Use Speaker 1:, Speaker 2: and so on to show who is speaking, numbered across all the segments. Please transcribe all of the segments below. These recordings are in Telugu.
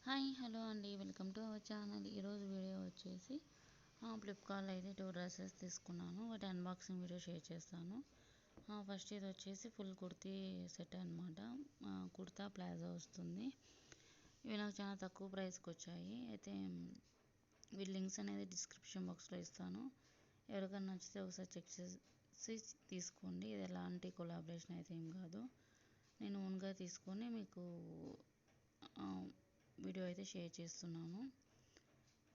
Speaker 1: హాయ్ హలో అండి, వెల్కమ్ టు అవర్ ఛానల్. ఈరోజు వీడియో వచ్చేసి ఫ్లిప్కార్ట్లో అయితే 2 డ్రెస్సెస్ తీసుకున్నాను. వాటి అన్బాక్సింగ్ వీడియో షేర్ చేస్తాను. ఫస్ట్ ఇది వచ్చేసి ఫుల్ కుర్తీ సెట్ అనమాట. కుర్తా ప్లాజో వస్తుంది. ఇవి నాకు చాలా తక్కువ ప్రైస్కి వచ్చాయి. అయితే వీటి లింక్స్ అనేది డిస్క్రిప్షన్ బాక్స్లో ఇస్తాను. ఎవరికైనా నచ్చితే ఒకసారి చెక్ చేసి తీసుకోండి. ఇది ఎలాంటి కొలాబరేషన్ అయితే ఏం కాదు. నేను ఓన్గా తీసుకొని మీకు వీడియో అయితే షేర్ చేస్తున్నాను.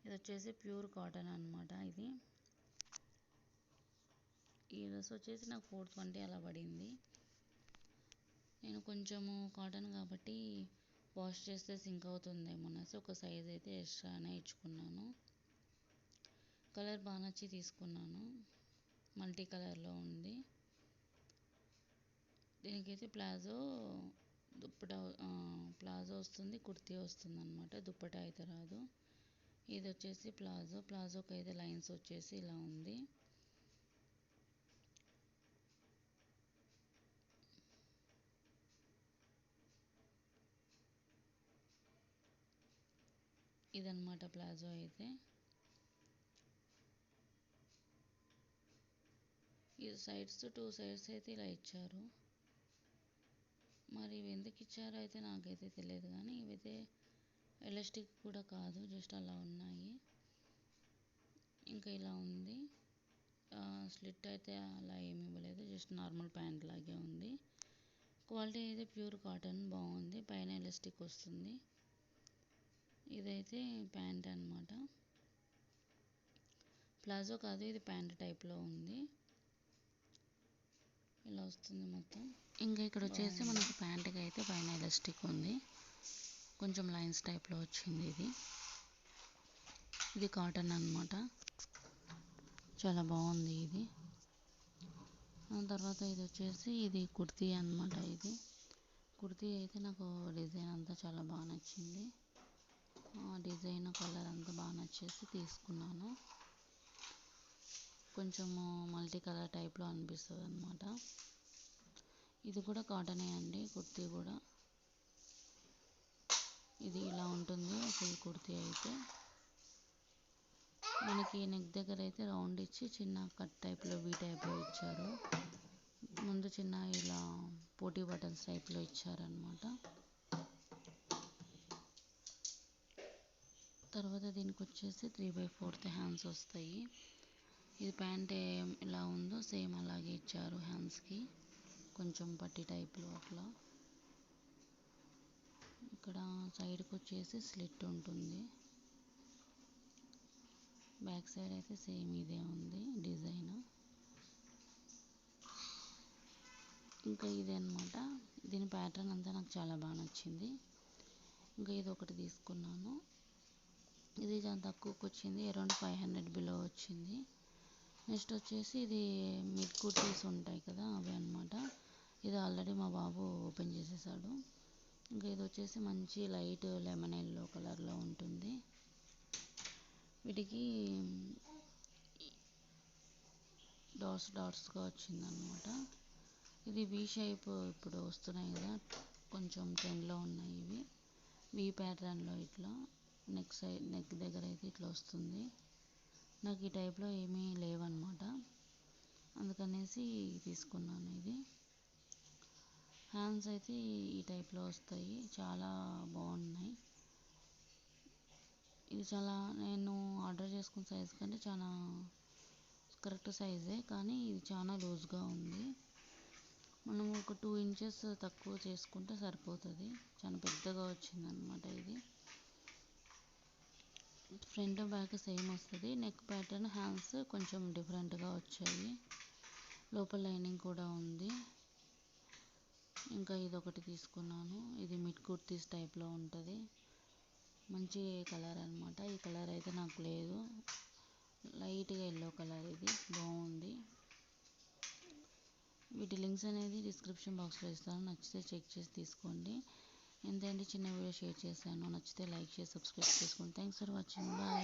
Speaker 1: ఇది వచ్చేసి ప్యూర్ కాటన్ అనమాట. ఈ డ్రెస్ వచ్చేసి నాకు 420 అలా పడింది. నేను కొంచెము కాటన్ కాబట్టి వాష్ చేస్తే సింక్ అవుతుందేమో అనేసి ఒక సైజ్ అయితే ఎక్స్ట్రానే ఇచ్చుకున్నాను. కలర్ బాగా నచ్చి తీసుకున్నాను. మల్టీ కలర్లో ఉంది. దీనికైతే ప్లాజో వస్తుంది, కుర్తీ వస్తుంది అనమాట. దుప్పటా అయితే రాదు. ఇది వచ్చేసి ప్లాజోకి అయితే లైన్స్ వచ్చేసి ఇలా ఉంది. ఇదన్నమాట ప్లాజో అయితే. ఈ సైడ్స్ 2 సైడ్స్ అయితే ఇలా ఇచ్చారు. మరి ఇవి ఎందుకు ఇచ్చారో అయితే నాకైతే తెలియదు, కానీ ఇవైతే ఎలాస్టిక్ కూడా కాదు, జస్ట్ అలా ఉన్నాయి. ఇంకా ఇలా ఉంది. స్లిట్ అయితే అలా ఏమి ఇవ్వలేదు, జస్ట్ నార్మల్ ప్యాంట్ లాగే ఉంది. క్వాలిటీ అయితే ప్యూర్ కాటన్ బాగుంది. పైన ఎలాస్టిక్ వస్తుంది. ఇదైతే ప్యాంట్ అనమాట. ప్లాజో కాదు, ఇది ప్యాంట్ టైప్లో ఉంది. ఇలా వస్తుంది మొత్తం. ఇంకా ఇక్కడ వచ్చేసి మనకు ప్యాంట్కి అయితే పైన ఎలాస్టిక్ ఉంది. కొంచెం లైన్స్ టైప్లో వచ్చింది. ఇది కాటన్ అనమాట. చాలా బాగుంది ఇది. తర్వాత ఇది వచ్చేసి ఇది కుర్తీ అనమాట. ఇది కుర్తీ అయితే నాకు డిజైన్ అంతా చాలా బాగా నచ్చింది. డిజైన్ కలర్ అంతా బాగా నచ్చేసి తీసుకున్నాను. కొంచెము మల్టీ కలర్ టైప్లో అనిపిస్తుంది అనమాట. ఇది కూడా కాటనే అండి, కుర్తీ కూడా. ఇది ఇలా ఉంటుంది ఫుల్ కుర్తీ అయితే. మనకి నెక్ దగ్గర అయితే రౌండ్ ఇచ్చి చిన్న కట్ టైప్లో వీ టైప్లో ఇచ్చారు. ముందు చిన్న ఇలా పోటీ బటన్స్ టైప్లో ఇచ్చారనమాట. తర్వాత దీనికి వచ్చేసి 3/4 హ్యాండ్స్ వస్తాయి. ఇది ప్యాంట్ ఎలా ఉందో సేమ్ అలాగే ఇచ్చారు హ్యాండ్స్కి. కొంచెం పట్టి టైప్లో అట్లా. ఇక్కడ సైడ్కి వచ్చేసి స్లిట్ ఉంటుంది. బ్యాక్ సైడ్ అయితే సేమ్ ఇదే ఉంది డిజైన్. ఇంకా ఇదే అనమాట. దీని ప్యాటర్న్ అంతా నాకు చాలా బాగా నచ్చింది. ఇంకా ఇది ఒకటి తీసుకున్నాను. ఇది చాలా తక్కువకి వచ్చింది, అరౌండ్ 500 బిలో వచ్చింది. నెక్స్ట్ వచ్చేసి ఇది మిడ్ కుర్తీస్ ఉంటాయి కదా, అవి అనమాట. ఇది ఆల్రెడీ మా బాబు ఓపెన్ చేసేసాడు. ఇంకా ఇది వచ్చేసి మంచి లైట్ లెమన్ ఎల్లో కలర్లో ఉంటుంది. వీటికి డాట్స్గా వచ్చిందనమాట. ఇది వీ షేప్ ఇప్పుడు వస్తున్నాయి కదా, కొంచెం ట్రెండ్లో ఉన్నాయి ఇవి. వీ ప్యాటర్న్లో ఇట్లా నెక్ దగ్గర అయితే ఇట్లా వస్తుంది. నాకు ఈ టైప్లో ఏమీ లేవన్నమాట, అందుకనేసి తీసుకున్నాను ఇది. హ్యాండ్స్ అయితే ఈ టైప్లో వస్తాయి, చాలా బాగున్నాయి. ఇది చాలా నేను ఆర్డర్ చేసుకున్న సైజ్ కంటే చాలా కరెక్ట్ సైజే, కానీ ఇది చాలా లూజ్గా ఉంది. మనం ఒక 2 ఇంచెస్ తక్కువ చేసుకుంటే సరిపోతుంది. చాలా పెద్దగా వచ్చిందనమాట ఇది. ఫ్రంట్ బ్యాక్ సేమ్ వస్తుంది. నెక్ ప్యాటర్న్ హ్యాండ్స్ కొంచెం డిఫరెంట్గా వచ్చాయి. లోపల లైనింగ్ కూడా ఉంది. ఇంకా ఇది ఒకటి తీసుకున్నాను. ఇది మిడ్ కుర్తీస్ టైప్లో ఉంటుంది. మంచి కలర్ అనమాట. ఈ కలర్ అయితే నాకు లేదు, లైట్గా ఎల్లో కలర్. ఇది బాగుంది. వీటి లింక్స్ అనేది డిస్క్రిప్షన్ బాక్స్లో ఇస్తాను. నచ్చితే చెక్ చేసి తీసుకోండి. ఎంతంటే చిన్న వీడియో షేర్ చేశాను. నచ్చితే లైక్ చేసి సబ్స్క్రైబ్ చేసుకోండి. Thanks for watching. బాయ్.